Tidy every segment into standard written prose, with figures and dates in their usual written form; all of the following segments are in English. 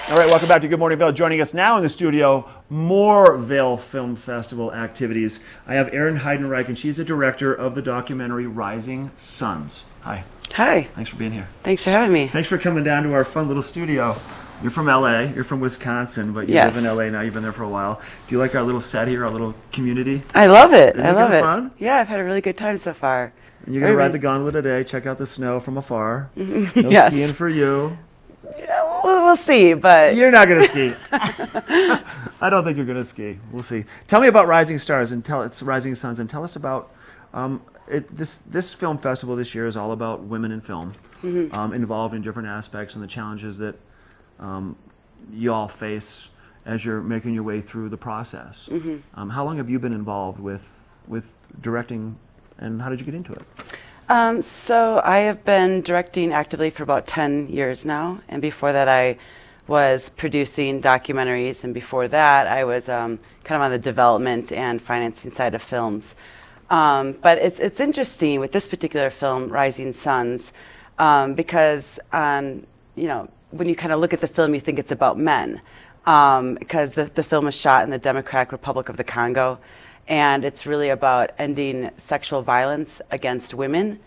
All right, welcome back to Good Morning Vail. Joining us now in the studio, more Vail Film Festival activities. I have Erin Heidenreich, and she's the director of the documentary Rising Suns. Hi. Hi. Thanks for being here. Thanks for having me. Thanks for coming down to our fun little studio. You're from LA, you're from Wisconsin, but you live in LA now, you've been there for a while. Do you like our little set here, our little community? I love it. Isn't I love it. Fun? Yeah, I've had a really good time so far. And you're going to ride the gondola today, check out the snow from afar. No Yes. skiing for you. Yeah, we'll see, but... You're not going to ski. I don't think you're going to ski. We'll see. Tell me about Rising Stars and it's Rising Suns, and tell us about this film festival this year is all about women in film, involved in different aspects and the challenges that you all face as you're making your way through the process. How long have you been involved with directing, and how did you get into it? So I have been directing actively for about 10 years now, and before that I was producing documentaries, and before that I was kind of on the development and financing side of films. But it's interesting with this particular film, Rising Suns, because when you kind of look at the film, you think it's about men, because the film is shot in the Democratic Republic of the Congo. And it's really about ending sexual violence against women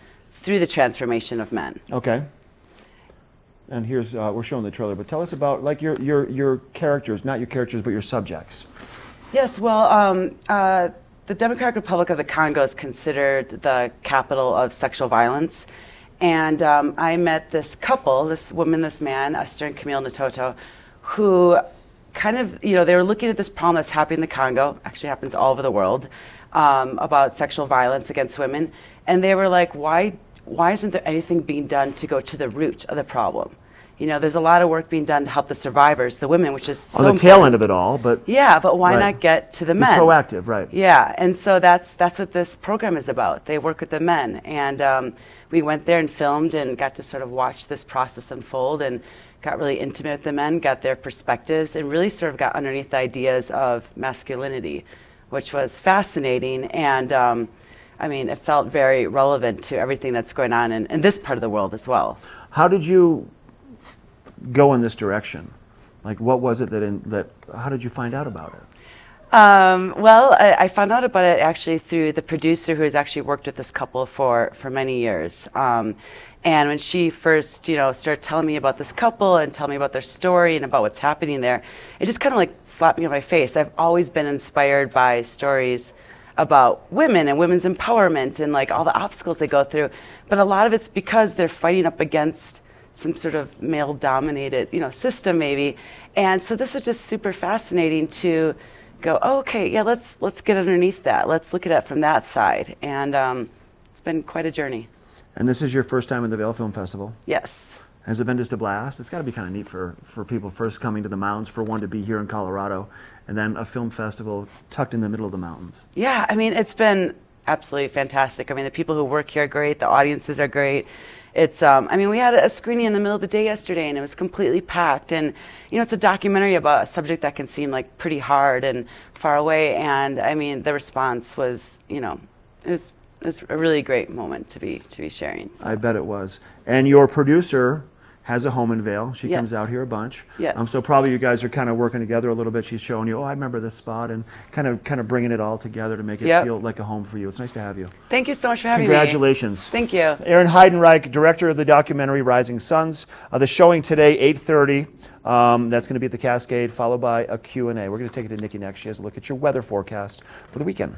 through the transformation of men. Okay. And here's we're showing the trailer, but tell us about like your characters, not your characters, but your subjects. Yes. Well, the Democratic Republic of the Congo is considered the capital of sexual violence, and I met this couple, this woman, this man, Esther and Camille Ntoto, who kind of, they were looking at this problem that's happening in the Congo, actually happens all over the world, about sexual violence against women. And they were like, why isn't there anything being done to go to the root of the problem? There's a lot of work being done to help the survivors, the women, which is so on the tail end of it all, but... Yeah, but why not get to the men? Be proactive, right. Yeah, and so that's what this program is about. They work with the men. And we went there and filmed and got to sort of watch this process unfold and got really intimate with the men, got their perspectives, and really sort of got underneath the ideas of masculinity, which was fascinating. And it felt very relevant to everything that's going on in this part of the world as well. How did you go in this direction? Like, what was it how did you find out about it? Well, I found out about it actually through the producer who has actually worked with this couple for many years. And when she first, started telling me about this couple and telling me about their story and about what's happening there, it just kind of like slapped me in my face. I've always been inspired by stories about women and women's empowerment and like all the obstacles they go through. But a lot of it's because they're fighting up against some sort of male-dominated, system maybe. And so this was just super fascinating to go, oh, okay, yeah, let's get underneath that. Let's look at it from that side. And it's been quite a journey. And this is your first time in the Vail Film Festival? Yes. Has it been just a blast? It's got to be kind of neat for people first coming to the mountains, for one to be here in Colorado, and then a film festival tucked in the middle of the mountains. Yeah, it's been absolutely fantastic. The people who work here are great. The audiences are great. It's, we had a screening in the middle of the day yesterday, and it was completely packed. And, it's a documentary about a subject that can seem like pretty hard and far away. And, the response was, it's a really great moment to be sharing. So. I bet it was. And your producer has a home in Vail. She Yes. comes out here a bunch. Yes. So probably you guys are kind of working together a little bit. She's showing you, I remember this spot, and kind of bringing it all together to make it feel like a home for you. It's nice to have you. Thank you so much for having Congratulations. me. Thank you. Erin Heidenreich, director of the documentary Rising Suns. The showing today, 8:30. That's going to be at the Cascade, followed by a Q&A. We're going to take it to Nikki next. She has a look at your weather forecast for the weekend.